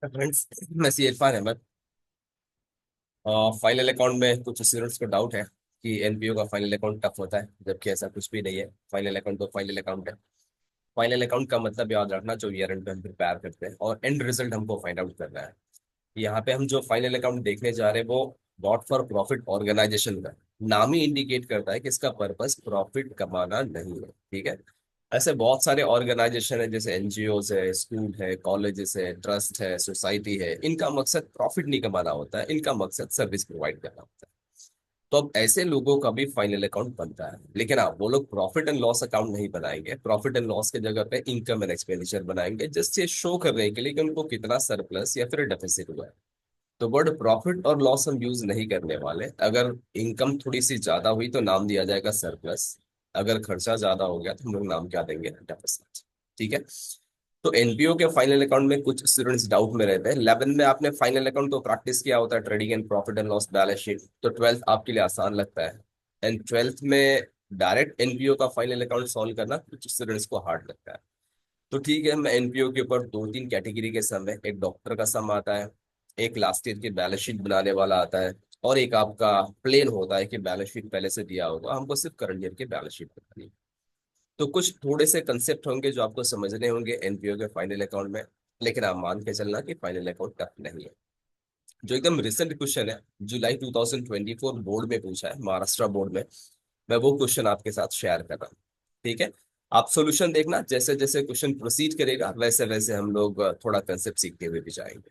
Friends, मैं सी Irfan Ahmad. Final account में कुछ स्टूडेंट्स को डाउट है कि एनपीओ का फाइनल अकाउंट टफ होता है, जबकि ऐसा कुछ भी नहीं है। फाइनल अकाउंट तो फाइनल अकाउंट है। फाइनल अकाउंट का मतलब याद रखना, जो ईयर एंड पे हम प्रिपेयर करते हैं और एंड रिजल्ट हमको फाइंड आउट करना है। यहाँ पे हम जो फाइनल अकाउंट देखने जा रहे हैं वो नॉट फॉर प्रॉफिट ऑर्गेनाइजेशन का नाम ही इंडिकेट करता है कि इसका पर्पस प्रॉफिट कमाना नहीं है। ठीक है। ऐसे बहुत सारे ऑर्गेनाइजेशन है, जैसे एनजीओज है, स्कूल है, कॉलेजेस है, ट्रस्ट है, सोसाइटी है। इनका मकसद प्रॉफिट नहीं कमाना होता है, इनका मकसद सर्विस प्रोवाइड करना होता है। तो अब ऐसे लोगों का भी फाइनल अकाउंट बनता है, लेकिन हाँ, वो लोग प्रॉफिट एंड लॉस अकाउंट नहीं बनाएंगे। प्रॉफिट एंड लॉस के जगह पे इनकम एंड एक्सपेंडिचर बनाएंगे, जस्ट ये शो करने के लिए कि उनको कितना सरप्लस या फिर डेफिसिट हुआ है। तो वर्ड प्रॉफिट और लॉस हम यूज नहीं करने वाले। अगर इनकम थोड़ी सी ज्यादा हुई तो नाम दिया जाएगा सरप्लस। अगर खर्चा ज्यादा हो गया तो हम लोग नाम क्या देंगे? डेफिसिट। ठीक है। तो एनपीओ के फाइनल अकाउंट में कुछ स्टूडेंट्स डाउट में रहते हैं। 11 में आपने फाइनल अकाउंट तो प्रैक्टिस किया होता है, trading and profit and loss balance sheet. तो 12th आपके लिए आसान लगता है। एंड 12th में डायरेक्ट एनपीओ का फाइनल अकाउंट सॉल्व करना कुछ स्टूडेंट्स को हार्ड लगता है। तो ठीक है, मैं एनपीओ के ऊपर दो तीन कैटेगरी के सम है। एक डॉक्टर का सम आता है, एक लास्ट ईयर की बैलेंस शीट बनाने वाला आता है, और एक आपका प्लेन होता है कि बैलेंस शीट पहले से दिया होगा, हमको सिर्फ करंट ईयर की बैलेंस शीट बनानी है। तो कुछ थोड़े से कंसेप्ट होंगे जो आपको समझने होंगे एनपीओ के फाइनल अकाउंट में। लेकिन आप मान के चलना कि फाइनल अकाउंट टफ नहीं है। जो एकदम रिसेंट क्वेश्चन है, जुलाई 2024 बोर्ड में पूछा है, महाराष्ट्र बोर्ड में, मैं वो क्वेश्चन आपके साथ शेयर कर रहा हूँ। ठीक है। आप सॉल्यूशन देखना, जैसे जैसे क्वेश्चन प्रोसीड करेगा वैसे वैसे हम लोग थोड़ा कंसेप्ट सीखते हुए भी जाएंगे।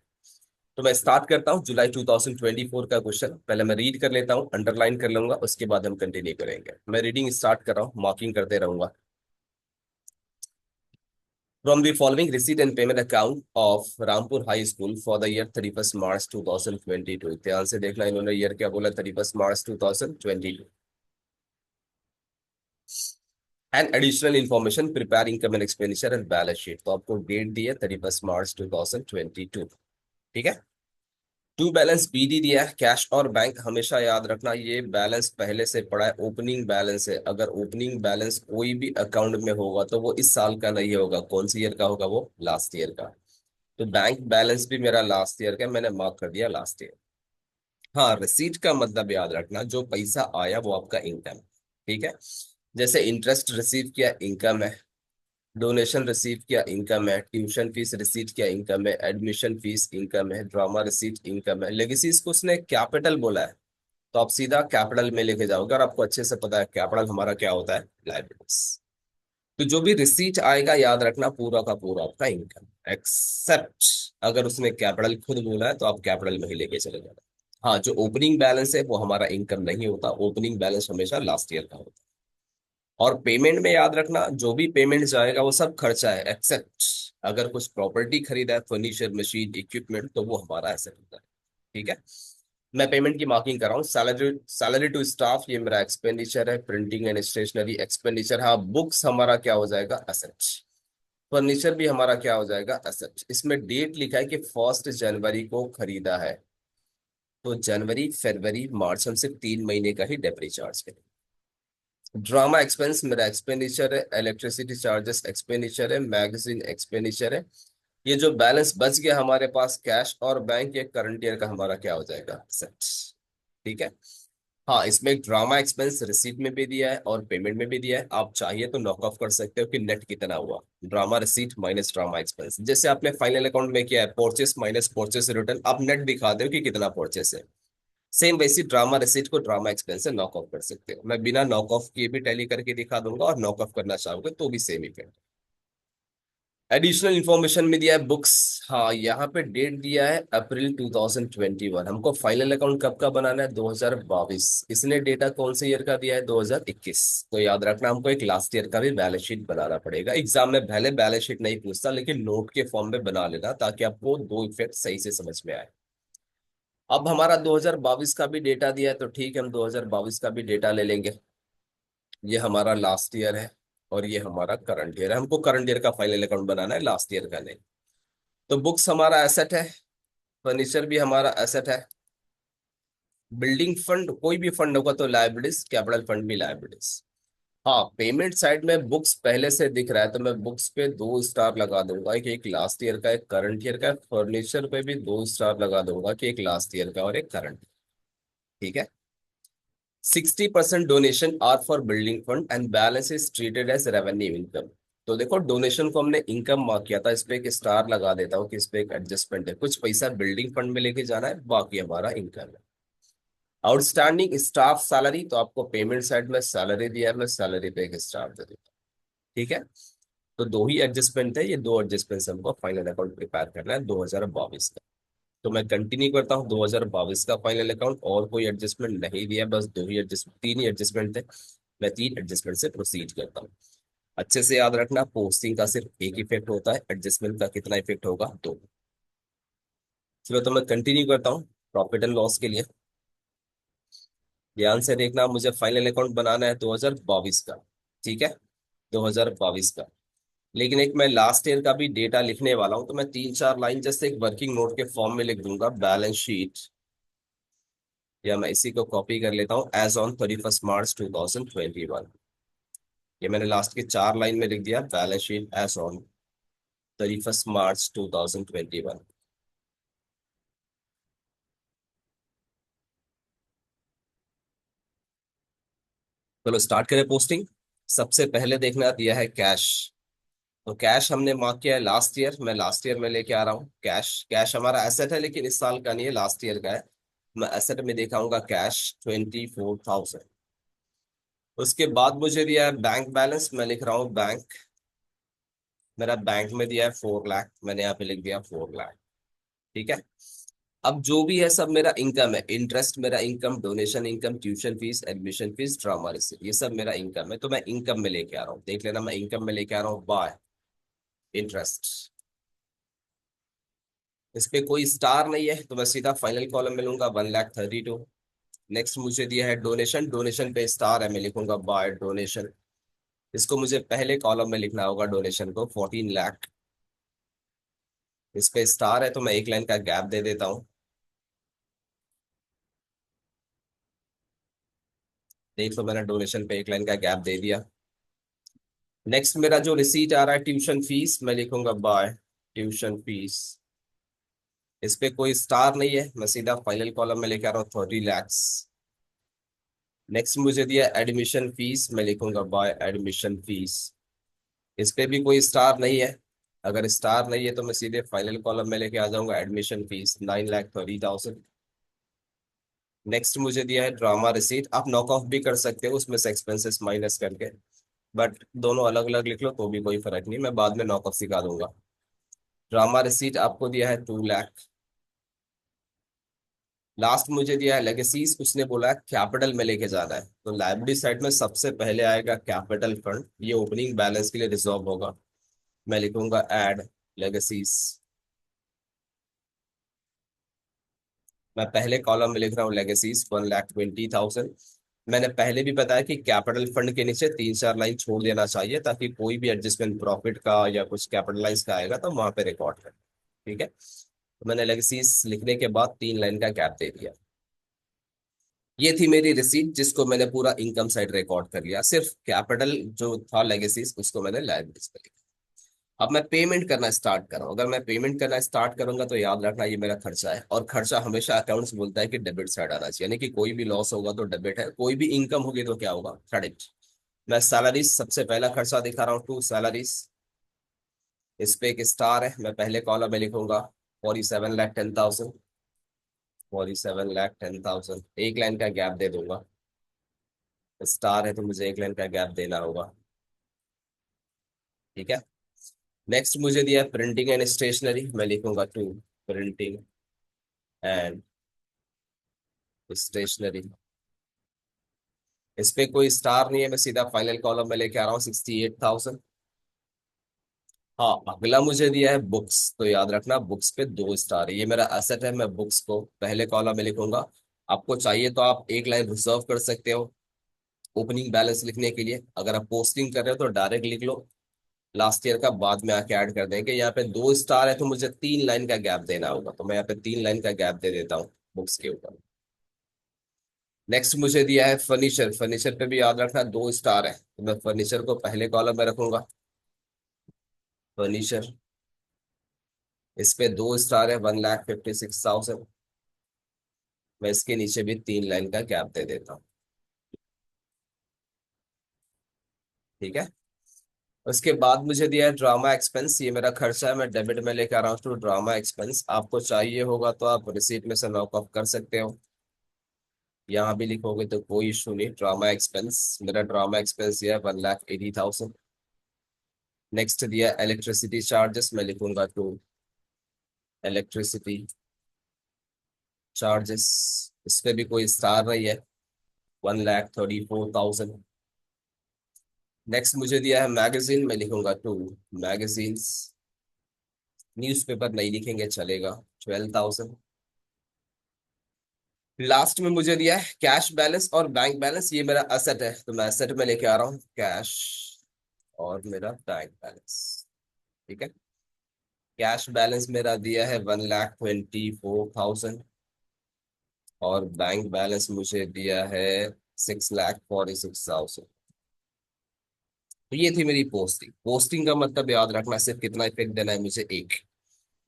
तो मैं स्टार्ट करता हूँ जुलाई 2024 का क्वेश्चन। पहले मैं रीड कर लेता हूँ, अंडरलाइन कर लूंगा, उसके बाद हम कंटिन्यू करेंगे। मैं रीडिंग स्टार्ट कर रहा हूँ, मार्किंग करते रहूंगा। From the following receipt and payment account of Rampur High School for the year 31st March 2022। ध्यान से देखना, इन्होंने ईयर क्या बोला? 31st March 2022। And additional information prepare income and expenditure and balance sheet. तो आपको डेट दी है 31st मार्च 2022। ठीक है। टू बैलेंस बीडी दिया है, कैश और बैंक। हमेशा याद रखना, ये बैलेंस पहले से पड़ा है, ओपनिंग बैलेंस है। अगर ओपनिंग बैलेंस कोई भी अकाउंट में होगा तो वो इस साल का नहीं होगा। कौन सी ईयर का होगा? वो लास्ट ईयर का। तो बैंक बैलेंस भी मेरा लास्ट ईयर का, मैंने मार्क कर दिया लास्ट ईयर। हाँ, रिसीट का मतलब याद रखना, जो पैसा आया वो आपका इनकम। ठीक है। जैसे इंटरेस्ट रिसीव किया, इनकम है। डोनेशन रिसीव किया, इनकम है। ट्यूशन फीस रिसीट किया, इनकम है। एडमिशन फीस, इनकम है। ड्रामा रिसीट, इनकम है। लेगेसीज को उसने कैपिटल बोला है, तो आप सीधा कैपिटल में लेके जाओगे। और आपको अच्छे से पता है कैपिटल हमारा क्या होता है? लाइबिलिटीज। तो जो भी रिसीट आएगा, याद रखना, पूरा का पूरा आपका इनकम, एक्सेप्ट अगर उसने कैपिटल खुद बोला है तो आप कैपिटल में ही लेके चले जाना। हाँ, जो ओपनिंग बैलेंस है वो हमारा इनकम नहीं होता। ओपनिंग बैलेंस हमेशा लास्ट ईयर का होता है। और पेमेंट में याद रखना, जो भी पेमेंट जाएगा वो सब खर्चा है, एक्सेप्ट अगर कुछ प्रॉपर्टी खरीदा है, फर्नीचर, मशीन, इक्विपमेंट, तो वो हमारा एसेट होता है। ठीक है। मैं पेमेंट की मार्किंग कर रहा हूँ। सैलरी, सैलरी टू स्टाफ, ये मेरा एक्सपेंडिचर है। Printing and stationery expenditure. हाँ, बुक्स हमारा क्या हो जाएगा? एसेट। फर्नीचर भी हमारा क्या हो जाएगा? एसेट। इसमें डेट लिखा है कि 1 जनवरी को खरीदा है, तो जनवरी, फरवरी, मार्च, हम सिर्फ 3 महीने का ही डेप्री चार्ज करेंगे। ड्रामा एक्सपेंस मेरा एक्सपेंडिचर है। इलेक्ट्रिसिटी चार्जेस एक्सपेंडिचर है। मैगजीन एक्सपेंडिचर है। ये जो बैलेंस बच गया हमारे पास, कैश और बैंक, ये करंट ईयर का हमारा क्या हो जाएगा? सेट। ठीक है। हाँ, इसमें एक ड्रामा एक्सपेंस रिसीट में भी दिया है और पेमेंट में भी दिया है। आप चाहिए तो नॉक ऑफ कर सकते हो कि नेट कितना हुआ। Drama receipt minus drama expense, जैसे आपने फाइनल अकाउंट में किया है, परचेस माइनस परचेस रिटर्न, आप नेट दिखा दो कि कितना परचेस है। सेम वैसी ड्रामा रिसीट को ड्रामा एक्सपेंस से नॉक ऑफ कर सकते हो। मैं बिना नॉक ऑफ किए भी टैली करके दिखा दूंगा, और नॉक ऑफ करना चाहोगे तो भी सेम इफेक्ट। एडिशनल इंफॉर्मेशन में दिया है बुक्स। हाँ, यहाँ पे डेट दिया है अप्रैल 2021। हमको फाइनल अकाउंट कब का बनाना है? 2022। इसने डेटा कौन से ईयर का दिया है? 2021। तो याद रखना, हमको एक लास्ट ईयर का भी बैलेंस शीट बनाना पड़ेगा। एग्जाम में पहले बैलेंस शीट नहीं पूछता, लेकिन नोट के फॉर्म में बना लेना, ताकि आपको दो इफेक्ट सही से समझ में आए। अब हमारा 2022 का भी डेटा दिया है, तो ठीक है, हम 2022 का भी डेटा ले लेंगे। ये हमारा लास्ट ईयर है और ये हमारा करंट ईयर है। हमको करंट ईयर का फाइनल अकाउंट बनाना है, लास्ट ईयर का नहीं। तो बुक्स हमारा एसेट है, फर्नीचर भी हमारा एसेट है। बिल्डिंग फंड, कोई भी फंड होगा तो लायबिलिटीज, कैपिटल फंड भी लायबिलिटीज। हाँ, पेमेंट साइड में बुक्स पहले से दिख रहा है तो मैं बुक्स पे 2 स्टार लगा दूंगा कि एक लास्ट ईयर का, एक करंट ईयर का। फर्नीचर पे भी 2 स्टार लगा दूंगा कि एक लास्ट ईयर का और एक करंट। ठीक है। 60% donation are for building fund and balance is treated as revenue income. तो देखो, डोनेशन को हमने इनकम मार्क किया था, इस पे एक स्टार लगा देता हूँ कि इस पे एक एडजस्टमेंट है, कुछ पैसा बिल्डिंग फंड में लेके जाना है, बाकी हमारा इनकम है। आउटस्टैंडिंग स्टाफ सैलरी, तो आपको पेमेंट साइड में सैलरी दिया है, मैं सैलरी पे एक स्टार दे दूंगा। ठीक है। तो दो ही एडजस्टमेंट है, ये दो एडजस्टमेंट से हमको फाइनल अकाउंट प्रिपेयर करना है 2022 का। तो मैं कंटिन्यू करता हूँ 2022 का फाइनल अकाउंट, और कोई एडजस्टमेंट नहीं दिया, बस दो ही एडजस्टमेंट, तीन ही एडजस्टमेंट थे। मैं तीन एडजस्टमेंट से प्रोसीड करता हूँ। अच्छे से याद रखना, पोस्टिंग का सिर्फ एक इफेक्ट होता है, एडजस्टमेंट का कितना इफेक्ट होगा, दो। चलो, तो मैं कंटिन्यू करता हूँ प्रॉफिट एंड लॉस के लिए। ध्यान से देखना, मुझे फाइनल अकाउंट बनाना है 2022 का। ठीक है, 2022 का। लेकिन एक मैं लास्ट ईयर का भी डेटा लिखने वाला हूं, तो मैं 3-4 लाइन जैसे एक वर्किंग नोट के फॉर्म में लिख दूंगा, बैलेंस शीट। या मैं इसी को कॉपी कर लेता हूँ, एज ऑन 31 मार्च 2021। ये मैंने लास्ट के 4 लाइन में लिख दिया, बैलेंस शीट एज ऑन 31 मार्च 2021। चलो स्टार्ट करें पोस्टिंग। सबसे पहले देखना दिया है कैश। तो कैश हमने मार्क किया है लास्ट ईयर, मैं लास्ट ईयर में लेके आ रहा हूँ कैश। कैश हमारा एसेट है, लेकिन इस साल का नहीं है, लास्ट ईयर का है। मैं एसेट में दिखाऊंगा कैश 24,000। उसके बाद मुझे दिया है बैंक बैलेंस, मैं लिख रहा हूँ बैंक। मेरा बैंक में दिया है 4 लाख, मैंने यहाँ पे लिख दिया 4 लाख। ठीक है। अब जो भी है सब मेरा इनकम है, इंटरेस्ट मेरा income, donation income, tuition fees, admission fees, drama receipt, ये सब मेरा इनकम है। तो मैं इनकम में लेके आ रहा हूँ, देख लेना, मैं इनकम में लेके आ रहा हूँ बाय इंटरेस्ट। इस पे कोई स्टार नहीं है, तो मैं सीधा फाइनल कॉलम में लूंगा 1,32,000। नेक्स्ट मुझे दिया है डोनेशन, डोनेशन पे स्टार है, मैं लिखूंगा बाय डोनेशन। इसको मुझे पहले कॉलम में लिखना होगा, डोनेशन को 14 लाख। इस पे स्टार है तो मैं एक लाइन का गैप दे देता हूँ। देख लो, मैंने डोनेशन पे एक लाइन का गैप दे दिया। नेक्स्ट मेरा जो रिसीट आ रहा है ट्यूशन फीस, मैं लिखूंगा बाय ट्यूशन फीस। इस पे कोई स्टार नहीं है, मैं सीधा फाइनल कॉलम में लेके आ रहा हूँ 30 लैक्स। नेक्स्ट मुझे दिया एडमिशन फीस, मैं लिखूंगा बाय एडमिशन फीस। इस पे भी कोई स्टार नहीं है। अगर स्टार नहीं है तो मैं सीधे फाइनल कॉलम में लेके आ जाऊंगा एडमिशन फीस 9,30,000। नेक्स्ट मुझे दिया है ड्रामा रिसीट, आप नॉक ऑफ भी कर सकते हो उसमें से एक्सपेंसेस माइनस करके, बट दोनों अलग अलग लिख लो तो भी कोई फर्क नहीं, मैं बाद में नॉक ऑफ सिखा दूंगा। ड्रामा रिसीट आपको दिया है 2 लाख। लास्ट मुझे दिया है लेगेसीज, उसने बोला है कैपिटल में लेके जाना है, तो लाइबिलिटी साइड में सबसे पहले आएगा कैपिटल फंड, ये ओपनिंग बैलेंस के लिए रिजर्व होगा। मैं लिखूंगा एड लेगेसीज। मैं पहले कॉलम में लिख रहा हूँ लेगेसीज 1,20,000। मैंने पहले भी बताया कि कैपिटल फंड के नीचे 3-4 लाइन छोड़ देना चाहिए, ताकि कोई भी एडजस्टमेंट प्रॉफिट का या कुछ कैपिटलाइज का आएगा तो वहां पे रिकॉर्ड कर। ठीक है। तो मैंने लेगेसीज लिखने के बाद 3 लाइन का गैप दे दिया। ये थी मेरी रिसीट, जिसको मैंने पूरा इनकम साइड रिकॉर्ड कर लिया, सिर्फ कैपिटल जो था लेगेसीज उसको मैंने लायबिलिटीज पे लिखा। अब मैं पेमेंट करना स्टार्ट कर रहा हूँ। अगर मैं पेमेंट करना स्टार्ट करूंगा तो याद रखना ये मेरा खर्चा है, और खर्चा हमेशा अकाउंट्स बोलता है कि डेबिट साइड आना चाहिए, यानी कि कोई भी लॉस होगा तो डेबिट है, कोई भी इनकम होगी तो क्या होगा, क्रेडिट। मैं सैलरीज सबसे पहला खर्चा दिखा रहा हूँ, टू सैलरीज। इस पे एक स्टार है, मैं पहले कॉलम में लिखूंगा 47,10,000। 47,10,000, एक लाइन का गैप दे दूंगा। स्टार है तो मुझे एक लाइन का गैप देना होगा। ठीक है। नेक्स्ट मुझे दिया प्रिंटिंग एंड स्टेशनरी, मैं लिखूंगा टू प्रिंटिंग एंड स्टेशनरी। इस पे कोई स्टार नहीं है, मैं सीधा फाइनल कॉलम में लेके आ रहा हूँ 68,000। हाँ, अगला मुझे दिया है बुक्स, तो याद रखना बुक्स पे 2 स्टार है, ये मेरा एसेट है, मैं बुक्स को पहले कॉलम में लिखूंगा। आपको चाहिए तो आप एक लाइन रिजर्व कर सकते हो ओपनिंग बैलेंस लिखने के लिए, अगर आप पोस्टिंग कर रहे हो तो डायरेक्ट लिख लो। लास्ट ईयर का बाद में आके ऐड कर देंगे। यहाँ पे 2 स्टार है तो मुझे 3 लाइन का गैप देना होगा, तो मैं यहाँ पे 3 लाइन का गैप दे देता हूँ बुक्स के ऊपर। नेक्स्ट मुझे दिया है फर्नीचर। फर्नीचर पे भी याद रखना 2 स्टार है, तो मैं फर्नीचर को पहले कॉलम में रखूंगा। फर्नीचर, इस पे 2 स्टार है, 1,56,000। मैं इसके नीचे भी 3 लाइन का गैप दे देता हूँ। ठीक है। उसके बाद मुझे दिया है ड्रामा एक्सपेंस। ये मेरा खर्चा है, मैं डेबिट में लेकर आ रहा हूँ टू ड्रामा एक्सपेंस। आपको चाहिए होगा तो आप रिसीट में से लॉक ऑफ कर सकते हो, यहाँ भी लिखोगे तो कोई इशू नहीं। ड्रामा एक्सपेंस, मेरा ड्रामा एक्सपेंस दिया है 1,80,000। नेक्स्ट दिया इलेक्ट्रिसिटी चार्जेस, मैं लिखूंगा टू इलेक्ट्रिसिटी चार्जेस। इस पे भी कोई स्टार नहीं है, 1,34,000। नेक्स्ट मुझे दिया है मैगजीन, मैं लिखूंगा टू मैगजीन्स। न्यूज़पेपर नहीं लिखेंगे चलेगा, 12,000। लास्ट में मुझे दिया है कैश बैलेंस और बैंक बैलेंस। ये मेरा असेट है, तो मैं असेट में लेके आ रहा हूँ कैश और मेरा बैंक बैलेंस। ठीक है। कैश बैलेंस मेरा दिया है 1,24,000 और बैंक बैलेंस मुझे दिया है 6,46,000। तो ये थी मेरी पोस्टिंग। पोस्टिंग का मतलब याद रखना, सिर्फ कितना इफेक्ट देना है मुझे, एक।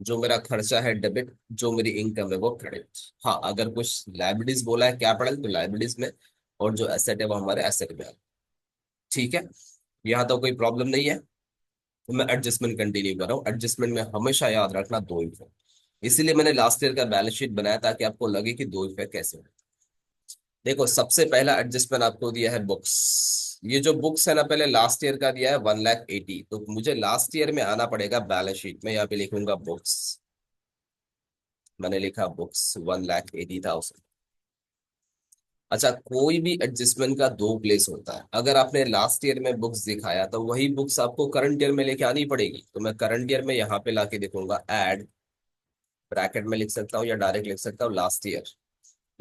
जो मेरा खर्चा है डेबिट, जो मेरी इनकम है वो क्रेडिट। हाँ, अगर कुछ लाइबिलिटीज बोला है कैपिटल, तो लाइबिलिटीज में, और जो एसेट है वो हमारे एसेट में है। ठीक है। यहाँ तो कोई प्रॉब्लम नहीं है। तो मैं एडजस्टमेंट कंटिन्यू कर रहा हूँ। एडजस्टमेंट में हमेशा याद रखना 2 इफेक्ट। इसीलिए मैंने लास्ट ईयर का बैलेंस शीट बनाया, ताकि आपको लगे कि 2 इफेक्ट कैसे हैं। देखो, सबसे पहला एडजस्टमेंट आपको दिया है बुक्स। ये जो बुक्स है ना, पहले लास्ट ईयर का दिया है 1,80,000, तो मुझे लास्ट ईयर में आना पड़ेगा बैलेंस शीट में। यहाँ पे लिखूंगा बुक्स, मैंने लिखा बुक्स 1,80,000। अच्छा, कोई भी एडजस्टमेंट का 2 प्लेस होता है। अगर आपने लास्ट ईयर में बुक्स दिखाया, तो वही बुक्स आपको करंट ईयर में लेके आनी पड़ेगी। तो मैं करंट ईयर में यहाँ पे लाके देखूंगा ऐड, ब्रैकेट में लिख सकता हूँ या डायरेक्ट लिख सकता हूँ लास्ट ईयर।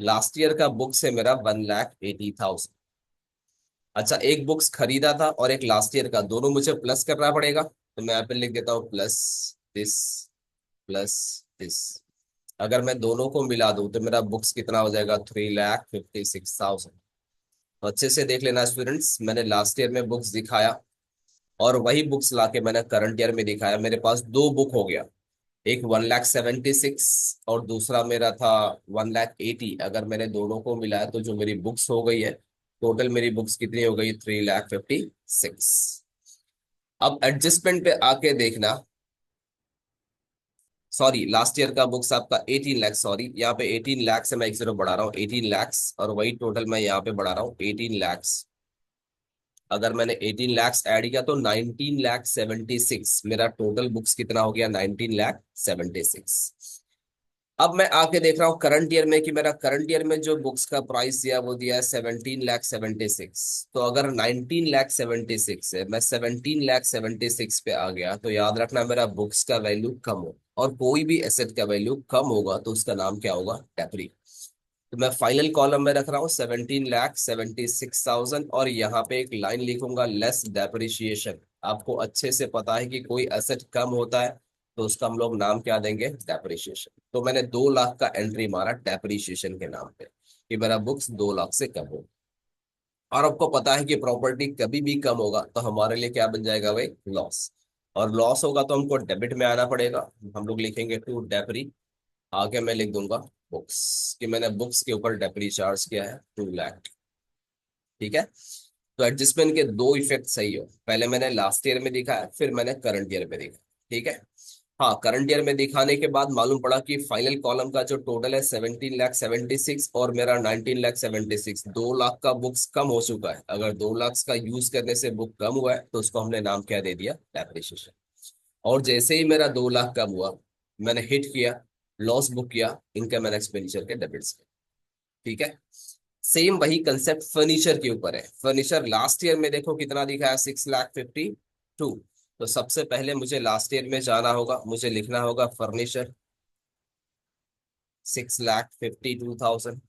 लास्ट ईयर का बुक्स है मेरा 1,80,000। अच्छा, एक बुक्स खरीदा था और एक लास्ट ईयर का, दोनों मुझे प्लस करना पड़ेगा। तो मैं यहाँ पे लिख देता हूँ प्लस दिस, प्लस दिस। अगर मैं दोनों को मिला दूं तो मेरा बुक्स कितना हो जाएगा, 3,56,000। तो अच्छे से देख लेना स्टूडेंट्स, मैंने लास्ट ईयर में बुक्स दिखाया और वही बुक्स लाके मैंने करंट ईयर में दिखाया। मेरे पास 2 बुक हो गया, एक 1,76,000 और दूसरा मेरा था 1,80,000। अगर मैंने दोनों को मिलाया तो जो मेरी बुक्स हो गई है, टोटल मेरी बुक्स कितनी हो गई, 3,56,000। अब एडजस्टमेंट पे आके देखना, सॉरी, लास्ट ईयर का बुक्स आपका 18 लाख, सॉरी यहाँ पे 18 लाख से मैं एक जीरो बढ़ा रहा हूँ, 18 लाख, और वही टोटल मैं यहाँ पे बढ़ा रहा हूँ 18 लाख। अगर मैंने 18 लाख ऐड किया तो 19,76,000, मेरा टोटल बुक्स कितना हो गया, 19,76,000। अब मैं आके देख रहा हूँ करंट ईयर में, कि मेरा करंट ईयर में जो बुक्स का प्राइस दिया वो दिया है 17,76,000। तो अगर 19,76,000 है, मैं 17,76,000 पे आ गया, तो याद रखना मेरा बुक्स का वैल्यू कम हो, और कोई भी एसेट का वैल्यू कम होगा तो उसका नाम क्या होगा, डेप्री। तो मैं फाइनल कॉलम में रख रहा हूँ 17,76,000, और यहाँ पे एक लाइन लिखूंगा लेस डेप्रिशिएशन। आपको अच्छे से पता है कि कोई एसेट कम होता है तो उसका हम लोग नाम क्या देंगे, डेप्रिशिएशन। तो मैंने 2 लाख का एंट्री मारा डेप्रिशिएशन के नाम पे, कि मेरा बुक्स 2 लाख से कम हो। और आपको पता है कि प्रॉपर्टी कभी भी कम होगा तो हमारे लिए क्या बन जाएगा भाई, लॉस। और लॉस होगा तो हमको डेबिट में आना पड़ेगा। हम लोग लिखेंगे टू डेप्री, आगे मैं लिख दूंगा बुक्स, कि मैंने बुक्स के ऊपर डेप्री चार्ज किया है 2 लाख। ठीक है। तो एडजस्टमेंट के 2 इफेक्ट सही हो, पहले मैंने लास्ट ईयर में दिखाया, फिर मैंने करंट ईयर में देखा। ठीक है। हाँ, करंट ईयर में दिखाने के बाद मालूम पड़ा कि फाइनल कॉलम का जो टोटल है 17,76,000 और मेरा 19,76,000, 2 लाख का बुक्स कम हो चुका है। अगर 2 लाख का यूज करने से बुक कम हुआ है तो उसको हमने नाम क्या दे दिया, डेप्रिसिएशन। और जैसे ही मेरा 2 लाख कम हुआ, मैंने हिट किया, लॉस बुक किया इनकम एंड एक्सपेंडिचर के डेबिट से। ठीक है। सेम वही कंसेप्ट फर्नीचर के ऊपर है। फर्नीचर लास्ट ईयर में देखो कितना दिखा है, 6,52,000। तो सबसे पहले मुझे लास्ट ईयर में जाना होगा, मुझे लिखना होगा फर्नीचर 6,52,000।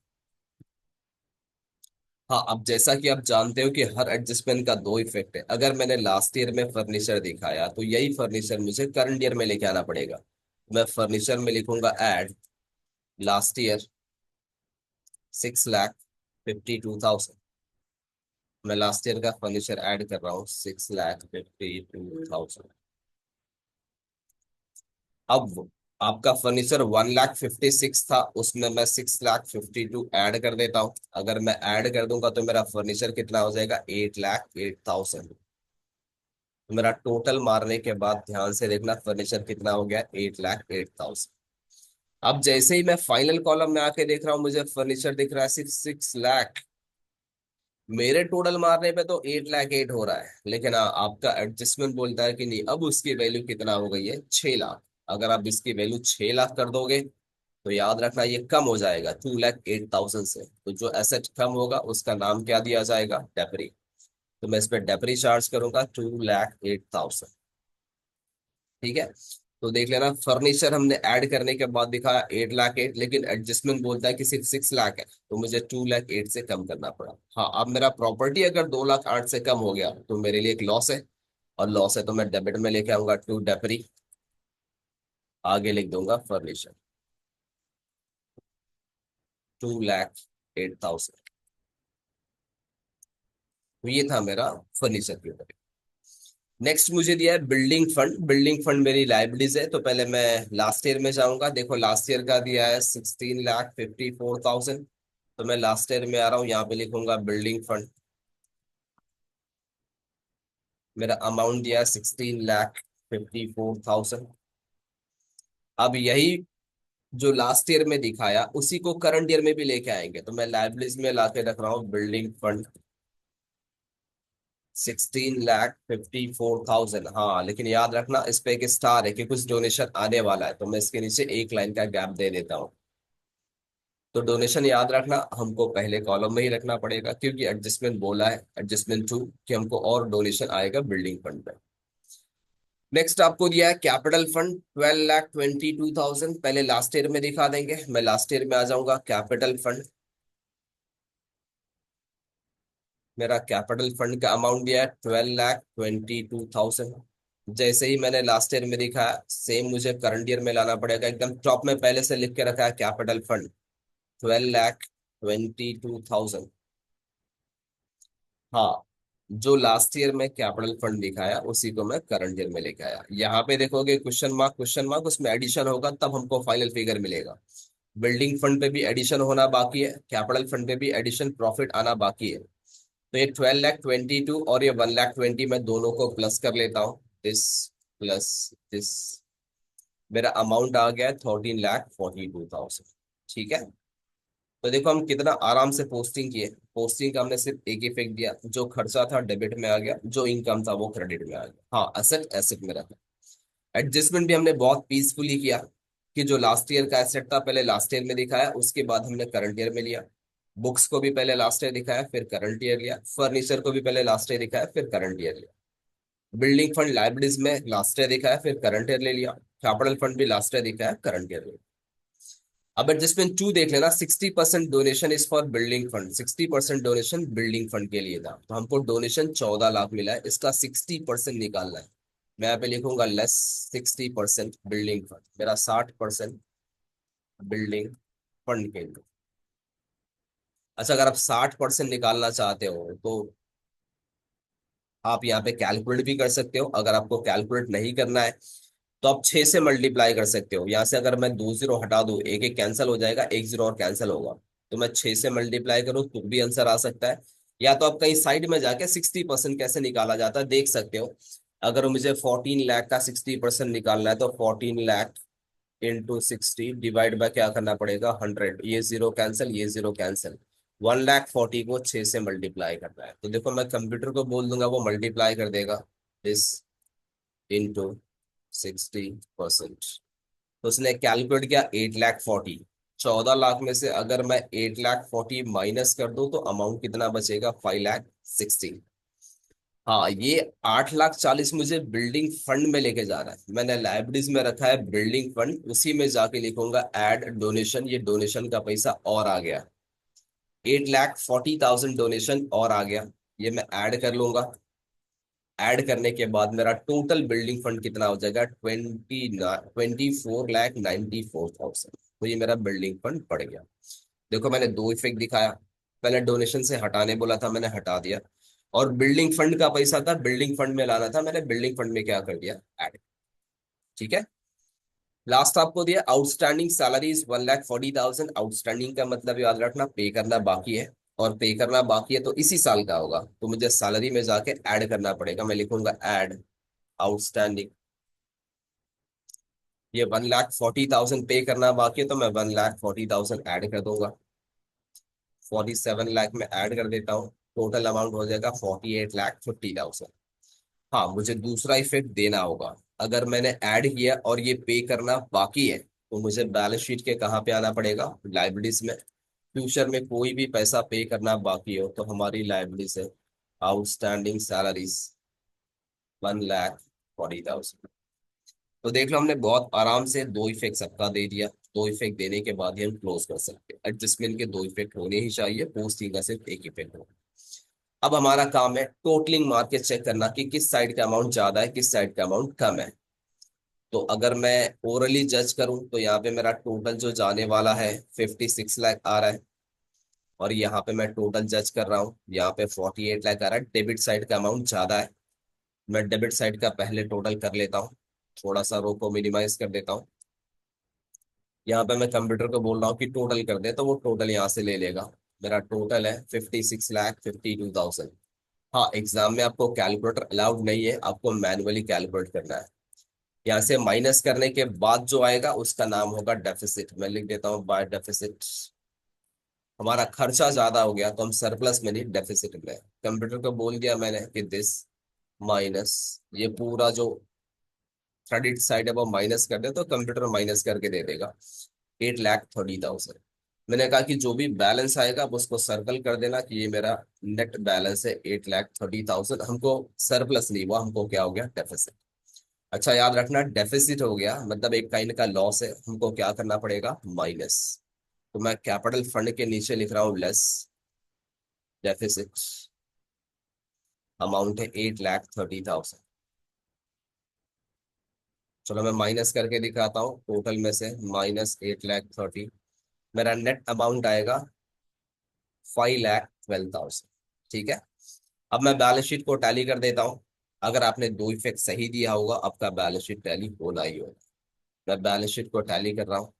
हाँ, अब जैसा कि आप जानते हो कि हर एडजस्टमेंट का 2 इफेक्ट है। अगर मैंने लास्ट ईयर में फर्नीचर दिखाया तो यही फर्नीचर मुझे करंट ईयर में लेके आना पड़ेगा। मैं फर्नीचर में लिखूंगा ऐड लास्ट ईयर 6 लाख 52,000। मैं लास्ट ईयर का फर्नीचर ऐड कर रहा हूँ, 6,52,000। अब आपका फर्नीचर 1,56,000 था, उसमें मैं 6,52,000 ऐड कर देता हूँ। अगर मैं ऐड कर दूंगा तो मेरा फर्नीचर कितना हो जाएगा, 8,08,000। मेरा टोटल मारने के बाद ध्यान से देखना फर्नीचर कितना हो गया, 8,08,000। अब जैसे ही मैं फाइनल कॉलम में आके देख रहा हूँ, मुझे फर्नीचर दिख रहा है 6,06,00,000। मेरे टोटल मारने पे तो 8,08,000 हो रहा है, लेकिन आपका एडजस्टमेंट बोलता है कि नहीं, अब उसकी वैल्यू कितना हो गई है, 6,00,000। अगर आप इसकी वैल्यू 6,00,000 कर दोगे तो याद रखना ये कम हो जाएगा 2,08,000 से। तो जो एसेट कम होगा उसका नाम क्या दिया जाएगा, डेप्री। तो मैं इस पे डेप्री चार्ज करूंगा 2,08,000। ठीक है। तो देख लेना, फर्नीचर हमने ऐड करने के बाद दिखाया 8,08,000, लेकिन एडजस्टमेंट बोलता है कि सिर्फ 6,00,000 है, तो मुझे 2,08,000 से कम करना पड़ा। हाँ, अब मेरा प्रॉपर्टी अगर 2,08,000 से कम हो गया तो मेरे लिए एक लॉस है, और लॉस है तो मैं डेबिट में लेके आऊंगा टू डेपरी, आगे लिख दूंगा फर्नीचर 2,08,000। तो ये था मेरा फर्नीचर के ऊपर। नेक्स्ट मुझे दिया है बिल्डिंग फंड। बिल्डिंग फंड मेरी लाइबिलिटीज है, तो पहले मैं लास्ट ईयर में जाऊंगा। देखो लास्ट ईयर का दिया है 16,54,000। तो मैं लास्ट ईयर में आ रहा हूँ, यहाँ पे लिखूंगा बिल्डिंग फंड। मेरा अमाउंट दिया है 16,54,000। अब यही जो लास्ट ईयर में दिखाया उसी को करंट ईयर में भी लेके आएंगे, तो मैं लाइबिलिटीज में लाके रख रहा हूँ बिल्डिंग फंड 16,54,000। हाँ, लेकिन याद रखना इस पे एक स्टार है कि कुछ डोनेशन आने वाला है, तो मैं इसके नीचे एक लाइन का गैप दे देता हूँ। तो डोनेशन याद रखना हमको पहले कॉलम में ही रखना पड़ेगा, क्योंकि एडजस्टमेंट बोला है, एडजस्टमेंट टू, कि हमको और डोनेशन आएगा बिल्डिंग फंड पे। नेक्स्ट आपको दिया है कैपिटल फंड 12,22,000। पहले लास्ट ईयर में दिखा देंगे, मैं लास्ट ईयर में आ जाऊंगा। कैपिटल फंड, मेरा कैपिटल फंड का अमाउंट दिया है 12,22,000। जैसे ही मैंने लास्ट ईयर में दिखा, सेम मुझे करंट ईयर में लाना पड़ेगा। एकदम टॉप में पहले से लिख के रखा है कैपिटल फंड 12,22,000। हाँ, जो लास्ट ईयर में कैपिटल फंड दिखाया उसी को मैं करंट ईयर में लेके आया। यहाँ पे देखोगे क्वेश्चन मार्क, क्वेश्चन मार्क, उसमें एडिशन होगा तब हमको फाइनल फिगर मिलेगा। बिल्डिंग फंड पे भी एडिशन होना बाकी है, कैपिटल फंड पे भी एडिशन प्रॉफिट आना बाकी है। तो ये 12,22,000 और ये 1,20,000 मैं दोनों को प्लस कर लेता हूँ, दिस प्लस दिस। मेरा अमाउंट आ गया 13,42,000। ठीक है। तो देखो हम कितना आराम से पोस्टिंग किए। पोस्टिंग का हमने सिर्फ एक इफेक्ट दिया, जो खर्चा था डेबिट में आ गया, जो इनकम था वो क्रेडिट में आ गया। हाँ, एसेट एसेट में रखा। एडजस्टमेंट भी हमने बहुत पीसफुली किया, कि जो लास्ट ईयर का एसेट था पहले लास्ट ईयर में दिखाया, उसके बाद हमने करंट ईयर में लिया। बुक्स को भी पहले लास्ट ईयर दिखाया फिर करंट ईयर लिया, फर्नीचर को भी पहले लास्ट ईयर दिखाया फिर करंट ईयर लिया। बिल्डिंग फंड लाइबिलिटीज में लास्ट ईयर दिखाया फिर करंट ईयर ले लिया। कैपिटल फंड भी लास्ट ईयर दिखाया करंट ईयर ले लिया। अब एडजस्टमेंट टू देख लेना, 60% donation is for building fund. 60% donation building fund के लिए था, तो हमको डोनेशन 14,00,000 मिला है, इसका 60% निकालना है। मैं यहाँ पे लिखूंगा लेस 60% बिल्डिंग फंड, मेरा 60% बिल्डिंग फंड के लिए। अच्छा, अगर आप 60% निकालना चाहते हो तो आप यहाँ पे कैलकुलेट भी कर सकते हो। अगर आपको कैलकुलेट नहीं करना है तो आप 6 से मल्टीप्लाई कर सकते हो। यहाँ से अगर मैं 2 जीरो हटा दूं, एक एक कैंसिल हो जाएगा, एक जीरो और कैंसिल होगा, तो मैं 6 से मल्टीप्लाई करूँ तो भी आंसर आ सकता है। या तो आप कहीं साइड में जाके 60% कैसे निकाला जाता है देख सकते हो। अगर मुझे 14,00,000 का 60% निकालना है तो 14,00,000 इंटू 60 डिवाइड बाय क्या करना पड़ेगा, 100। ये जीरो कैंसिल, ये जीरो कैंसिल। 1,40,000 को 6 से मल्टीप्लाई करना है, तो देखो मैं कंप्यूटर को बोल दूंगा, वो मल्टीप्लाई कर देगा दिस इंटू 60%। तो उसने कैलकुलेट किया 8,40,000। 14,00,000 में से अगर मैं 8,40,000 माइनस कर दूं तो अमाउंट कितना बचेगा, 5,60,000। हाँ, ये 8,40,000 मुझे बिल्डिंग फंड में लेके जा रहा है। मैंने लाइब्रेरीज में रखा है बिल्डिंग फंड, उसी में जाके लिखूंगा ऐड डोनेशन। ये डोनेशन का पैसा और आ गया, 8,40,000 डोनेशन और आ गया, ये मैं ऐड कर लूंगा। ऐड करने के बाद मेरा टोटल बिल्डिंग फंड कितना हो जाएगा, 24,94,94,000। तो ये मेरा बिल्डिंग फंड बढ़ गया। देखो मैंने दो इफेक्ट दिखाया, मैंने डोनेशन से हटाने बोला था, मैंने हटा दिया। और बिल्डिंग फंड का पैसा था, बिल्डिंग फंड में लाना था, मैंने बिल्डिंग फंड में क्या कर दिया, ऐड। ठीक है। लास्ट आपको दिया आउटस्टैंडिंग सैलरीज 1,40,000। आउटस्टैंडिंग का मतलब याद रखना पे करना बाकी है, और पे करना बाकी है तो इसी साल का होगा, तो मुझे सैलरी में जाके ऐड करना पड़ेगा। मैं लिखूंगा ऐड आउटस्टैंडिंग। ये 1,40,000 पे करना बाकी है तो मैं 1,40,000 ऐड कर दूंगा। 47 लाख में ऐड कर देता हूँ। टोटल अमाउंट हो जाएगा 48,50,000। हाँ, मुझे दूसरा इफेक्ट देना होगा। अगर मैंने ऐड किया और ये पे करना बाकी है तो मुझे बैलेंस शीट के कहाँ पे आना पड़ेगा, लाइबिलिटीज में। फ्यूचर में कोई भी पैसा पे करना बाकी हो तो हमारी लाइबिलिटीज है आउटस्टैंडिंग सैलरीज 1,40,000। तो देख लो, हमने बहुत आराम से दो इफेक्ट सबका दे दिया। दो इफेक्ट देने के बाद ही हम क्लोज कर सकते हैं। एडजस्टमेंट के दो इफेक्ट होने ही चाहिए, पोस्टिंग का सिर्फ एक इफेक्ट हो। अब हमारा काम है टोटलिंग मार के चेक करना कि किस साइड का अमाउंट ज्यादा है, किस साइड का अमाउंट कम है। तो अगर मैं ओरली जज करूं तो यहाँ पे मेरा टोटल जो जाने वाला है 56 लाख आ रहा है। और यहाँ पे मैं टोटल जज कर रहा हूँ, यहाँ पे 48 लाख आ रहा है। डेबिट साइड का अमाउंट ज्यादा है। मैं डेबिट साइड का पहले टोटल कर लेता हूँ। थोड़ा सा रो को मिनिमाइज कर देता हूँ। यहाँ पे मैं कंप्यूटर को बोल रहा हूँ कि टोटल कर दे, तो वो टोटल यहाँ से ले लेगा। मेरा टोटल है 56,52,000। हाँ, एग्जाम में आपको कैलकुलेटर अलाउड नहीं है, आपको मैनुअली कैलकुलेट करना है। यहाँ से माइनस करने के बाद जो आएगा उसका नाम होगा डेफिसिट। मैं लिख देता हूँ बाय डेफिसिट। हमारा खर्चा ज्यादा हो गया तो हम सरप्लस में नहीं, डेफिसिट में। कंप्यूटर को बोल दिया मैंने कि दिस माइनस, ये पूरा जो क्रेडिट साइड है वो माइनस कर दे, तो कंप्यूटर माइनस करके दे देगा 8,30,000। मैंने कहा कि जो भी बैलेंस आएगा आप उसको सर्कल कर देना कि ये मेरा नेट बैलेंस है 8,30,000। हमको सरप्लस नहीं हुआ, हमको क्या हो गया, डेफिसिट। अच्छा, याद रखना डेफिसिट हो गया मतलब एक काइंड का लॉस है, हमको क्या करना पड़ेगा, माइनस। तो मैं कैपिटल फंड के नीचे लिख रहा हूँ लेस डेफिसिट। अमाउंट है 8,30,000। चलो मैं माइनस करके दिखाता हूँ, टोटल में से -8,30,000। मेरा नेट अमाउंट आएगा 5,12,000। ठीक है। अब मैं बैलेंस शीट को टैली कर देता हूँ। अगर आपने दो इफेक्ट सही दिया होगा आपका बैलेंस शीट टैली होना ही होगा। मैं बैलेंस शीट को टैली कर रहा हूँ।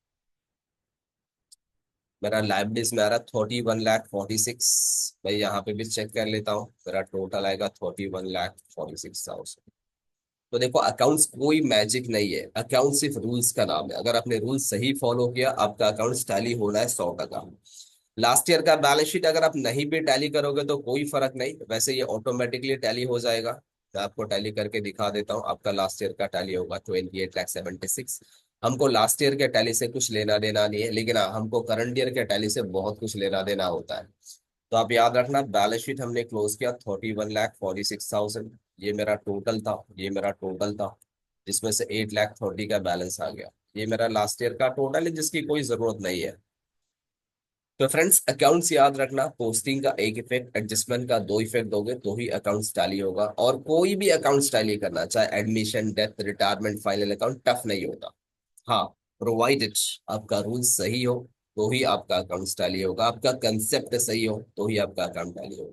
मेरा लाइबिलिटीज में आ रहा 31,46,000। मैं यहाँ पे भी चेक कर लेता हूँ, मेरा टोटल आएगा 31,46,000। तो देखो, अकाउंट्स कोई मैजिक नहीं है, अकाउंट सिर्फ रूल्स का नाम है। अगर आपने रूल्स सही फॉलो किया आपका अकाउंट टैली होना है 100%। लास्ट ईयर का बैलेंस शीट अगर आप नहीं भी टैली करोगे तो कोई फर्क नहीं, वैसे ये ऑटोमेटिकली टैली हो जाएगा। मैं आपको टैली करके दिखा देता हूँ। आपका लास्ट ईयर का टैली होगा 28,76,000। हमको लास्ट ईयर के टैली से कुछ लेना देना नहीं है, लेकिन हाँ, हमको करंट ईयर के टैली से बहुत कुछ लेना देना होता है। तो आप याद रखना, बैलेंस शीट हमने क्लोज किया 31,46,000। ये मेरा टोटल था, ये मेरा टोटल था, जिसमें से 8,30,000 का बैलेंस आ गया। ये मेरा लास्ट ईयर का टोटल है जिसकी कोई जरूरत नहीं है। तो फ्रेंड्स, अकाउंट्स याद रखना, पोस्टिंग का एक इफेक्ट, एडजस्टमेंट का दो इफेक्ट दोगे तो ही अकाउंट्स टैली होगा। और कोई भी अकाउंट्स टैली करना, चाहे admission, death, retirement, final account, tough नहीं होता। हाँ, प्रोवाइडेड आपका रूल सही हो तो ही आपका अकाउंट टैली होगा, आपका कंसेप्ट सही हो तो ही आपका अकाउंट टैली होगा।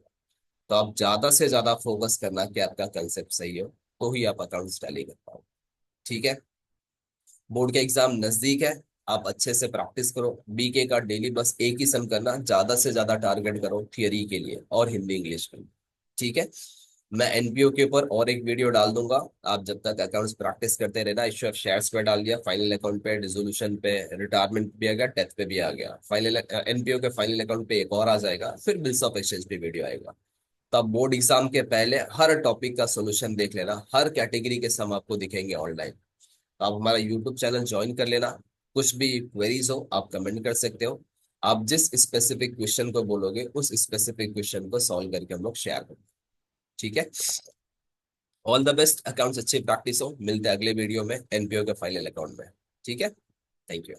तो आप ज्यादा से ज्यादा फोकस करना कि आपका कंसेप्ट सही हो तो ही आप अकाउंट टैली कर पाओ। ठीक है। बोर्ड के एग्जाम नजदीक है, आप अच्छे से प्रैक्टिस करो। बीके का डेली बस एक ही सम करना, ज्यादा से ज्यादा टारगेट करो थियरी के लिए और हिंदी इंग्लिश में। ठीक है। मैं एनपीओ के ऊपर और एक वीडियो डाल दूंगा। आप जब तक अकाउंट्स प्रैक्टिस करते रहना। इश्यू ऑफ शेयर्स पे डाल दिया, फाइनल अकाउंट पे, डिसोल्यूशन पे, रिटायरमेंट भी आ गया, डेथ पे भी आ गया। फाइनल एनपीओ के फाइनल अकाउंट पे एक और आ जाएगा, फिर बिल्स ऑफ एक्सचेंज पे वीडियो आएगा। तो आप बोर्ड एग्जाम के पहले हर टॉपिक का सोल्यूशन देख लेना, हर कैटेगरी के सम आपको दिखेंगे ऑनलाइन। तो आप हमारा यूट्यूब चैनल ज्वाइन कर लेना। कुछ भी क्वेरीज हो आप कमेंट कर सकते हो। आप जिस स्पेसिफिक क्वेश्चन को बोलोगे उस स्पेसिफिक क्वेश्चन को सॉल्व करके हम लोग शेयर करेंगे। ठीक है। ऑल द बेस्ट, अकाउंट्स अच्छी प्रैक्टिस हो। मिलते हैं अगले वीडियो में एनपीओ के फाइनल अकाउंट में। ठीक है। Thank you.